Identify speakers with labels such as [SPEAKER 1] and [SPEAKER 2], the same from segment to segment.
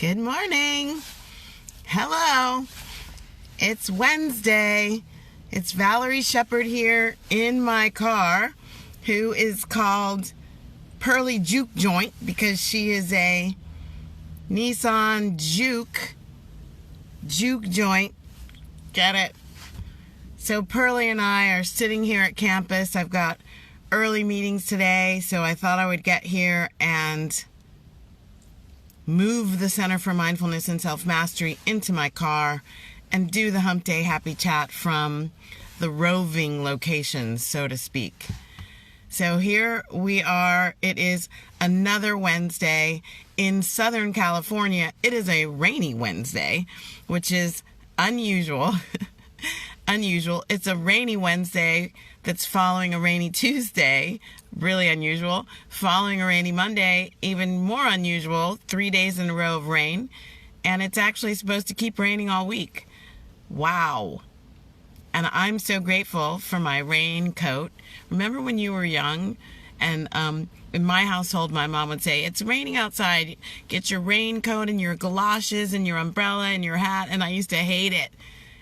[SPEAKER 1] Good morning. Hello. It's Wednesday. It's Valerie Sheppard here in my car, who is called Pearly Juke Joint because she is a Nissan Juke Joint. Get it? So Pearly and I are sitting here at campus. I've got early meetings today, so I thought I would get here and move the Center for Mindfulness and Self-Mastery into my car and do the Hump Day Happy Chat from the roving locations, so to speak. So here we are. It is another Wednesday in Southern California. It is a rainy Wednesday, which is unusual. It's a rainy Wednesday that's following a rainy Tuesday, really unusual, following a rainy Monday, even more unusual, 3 days in a row of rain, and it's actually supposed to keep raining all week. Wow. And I'm so grateful for my raincoat. Remember when you were young and in my household, my mom would say, it's raining outside, get your raincoat and your galoshes and your umbrella and your hat, and I used to hate it.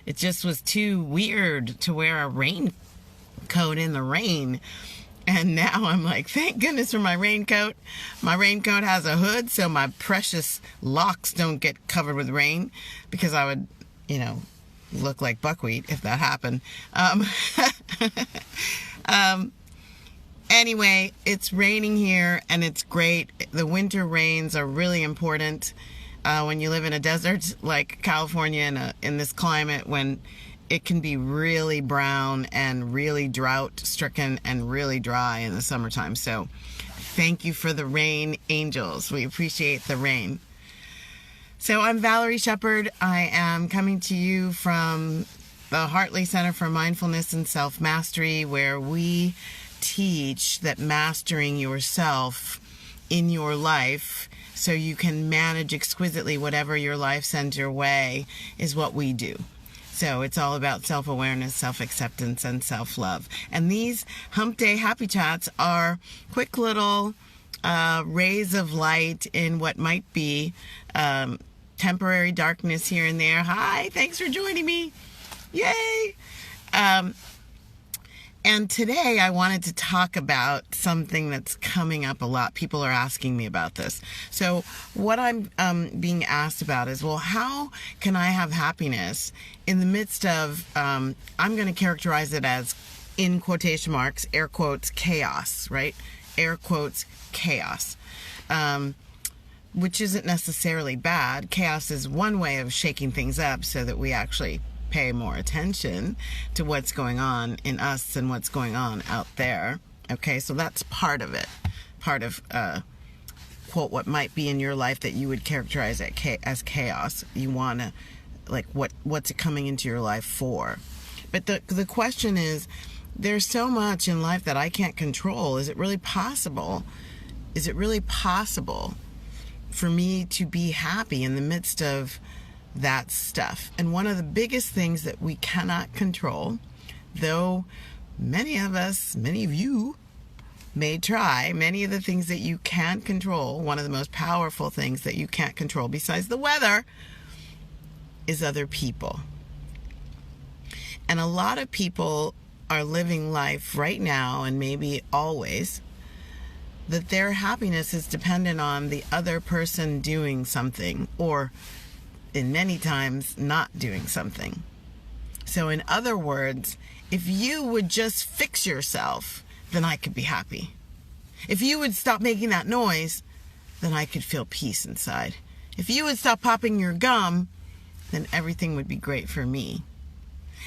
[SPEAKER 1] It just was too weird to wear a raincoat in the rain. And now I'm like, thank goodness for my raincoat. My raincoat has a hood so my precious locks don't get covered with rain, because I would, look like buckwheat if that happened. Anyway, it's raining here and it's great. The winter rains are really important. When you live in a desert like California in this climate, when it can be really brown and really drought stricken and really dry in the summertime. So thank you for the rain, angels. We appreciate the rain. So I'm Valerie Sheppard. I am coming to you from the Hartley Center for Mindfulness and Self-Mastery, where we teach that mastering yourself in your life so you can manage exquisitely whatever your life sends your way is what we do. So it's all about self-awareness, self-acceptance, and self-love. And these Hump Day Happy Chats are quick little rays of light in what might be temporary darkness here and there. Hi, thanks for joining me. Yay! And today I wanted to talk about something that's coming up a lot. People are asking me about this. So what I'm being asked about is, well, how can I have happiness in the midst of, I'm going to characterize it as, in quotation marks, air quotes, chaos, right? Air quotes, chaos. Which isn't necessarily bad. Chaos is one way of shaking things up so that we actually pay more attention to what's going on in us and what's going on out there. Okay, so that's part of it. Part of, quote, what might be in your life that you would characterize as chaos. You want to, like, what's it coming into your life for? But the question is, there's so much in life that I can't control. Is it really possible? Is it really possible for me to be happy in the midst of that stuff? And one of the biggest things that we cannot control, though many of you may try, many of the things that you can't control, one of the most powerful things that you can't control besides the weather is other people. And a lot of people are living life right now, and maybe always, that their happiness is dependent on the other person doing something, or in many times not doing something. So in other words, if you would just fix yourself, then I could be happy. If you would stop making that noise, then I could feel peace inside. If you would stop popping your gum, then everything would be great for me.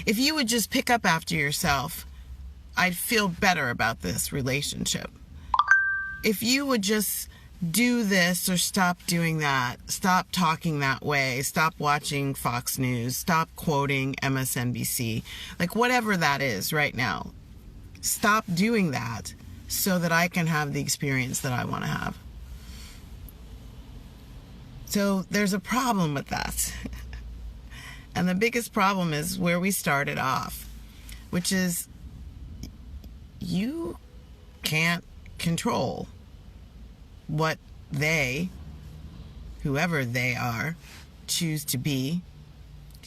[SPEAKER 1] If you would just pick up after yourself, I'd feel better about this relationship. If you would just do this or stop doing that, stop talking that way, stop watching Fox News, stop quoting MSNBC, like whatever that is right now, stop doing that so that I can have the experience that I want to have. So there's a problem with that. And the biggest problem is where we started off, which is you can't control what they whoever they are, choose to be,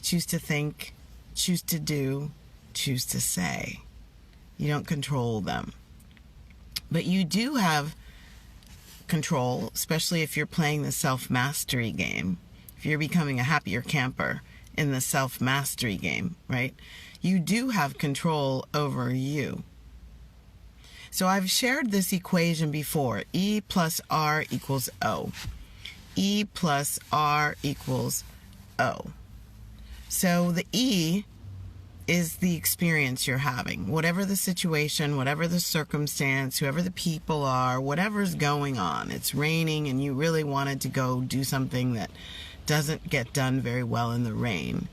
[SPEAKER 1] choose to think, choose to do, choose to say. You don't control them. But you do have control, especially if you're playing the self-mastery game. If you're becoming a happier camper in the self-mastery game, right? You do have control over you. So I've shared this equation before. E plus R equals O. E plus R equals O. So the E is the experience you're having. Whatever the situation, whatever the circumstance, whoever the people are, whatever's going on. It's raining and you really wanted to go do something that doesn't get done very well in the rain.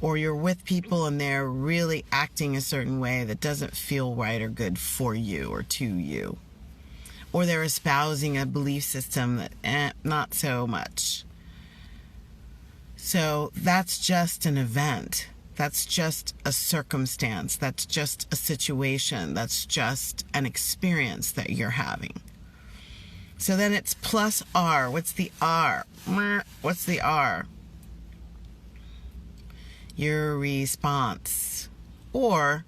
[SPEAKER 1] Or you're with people and they're really acting a certain way that doesn't feel right or good for you or to you. Or they're espousing a belief system that not so much. So that's just an event. That's just a circumstance. That's just a situation. That's just an experience that you're having. So then it's plus R. What's the R? What's the R? Your response or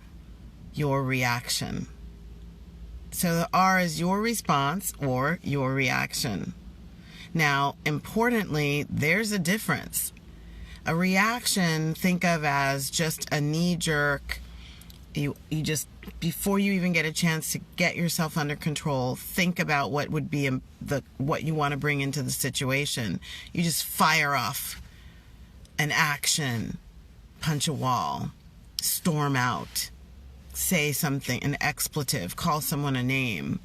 [SPEAKER 1] your reaction. So the R is your response or your reaction. Now, importantly, there's a difference. A reaction, think of as just a knee-jerk. You just, before you even get a chance to get yourself under control, think about what would be what you want to bring into the situation. You just fire off an action, punch a wall, storm out, say something, an expletive, call someone a name,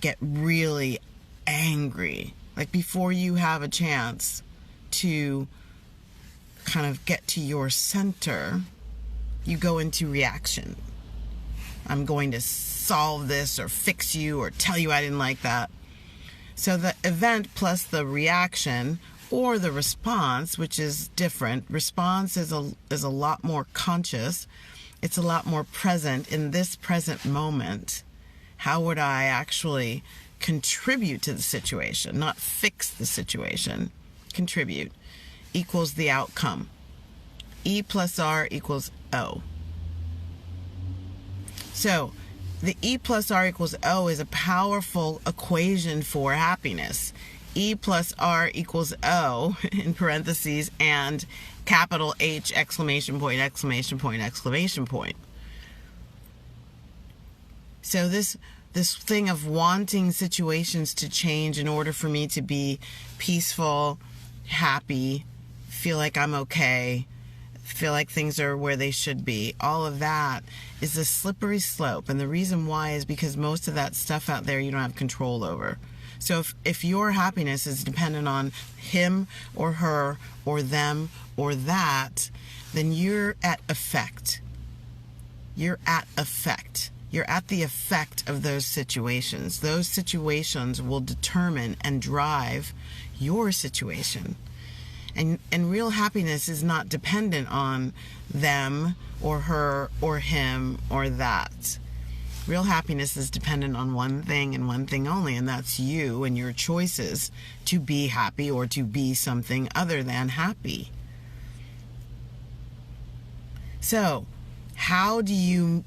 [SPEAKER 1] get really angry. Like before you have a chance to kind of get to your center, you go into reaction. I'm going to solve this or fix you or tell you I didn't like that. So the event plus the reaction or the response, which is different. Response is a lot more conscious. It's a lot more present in this present moment. How would I actually contribute to the situation, not fix the situation, contribute, equals the outcome. E plus R equals O. So the E plus R equals O is a powerful equation for happiness. E plus R equals O, in parentheses, and capital H, exclamation point, exclamation point, exclamation point. So this thing of wanting situations to change in order for me to be peaceful, happy, feel like I'm okay, feel like things are where they should be, all of that is a slippery slope. And the reason why is because most of that stuff out there you don't have control over. So if your happiness is dependent on him or her or them or that, then you're at effect. You're at effect. You're at the effect of those situations. Those situations will determine and drive your situation. And real happiness is not dependent on them or her or him or that. Real happiness is dependent on one thing and one thing only, and that's you and your choices to be happy or to be something other than happy. So, how do you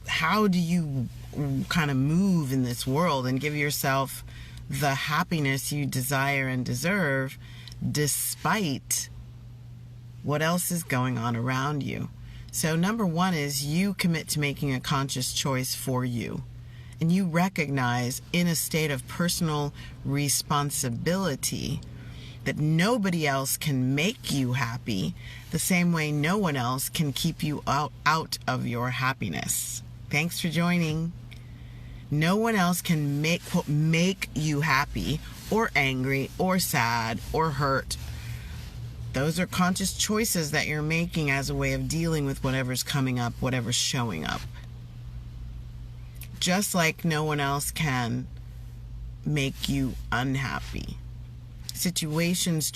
[SPEAKER 1] kind of move in this world and give yourself the happiness you desire and deserve despite what else is going on around you? So number one is you commit to making a conscious choice for you. And you recognize in a state of personal responsibility that nobody else can make you happy the same way no one else can keep you out of your happiness. Thanks for joining. No one else can make you happy or angry or sad or hurt. Those are conscious choices that you're making as a way of dealing with whatever's coming up, whatever's showing up. Just like no one else can make you unhappy. Situations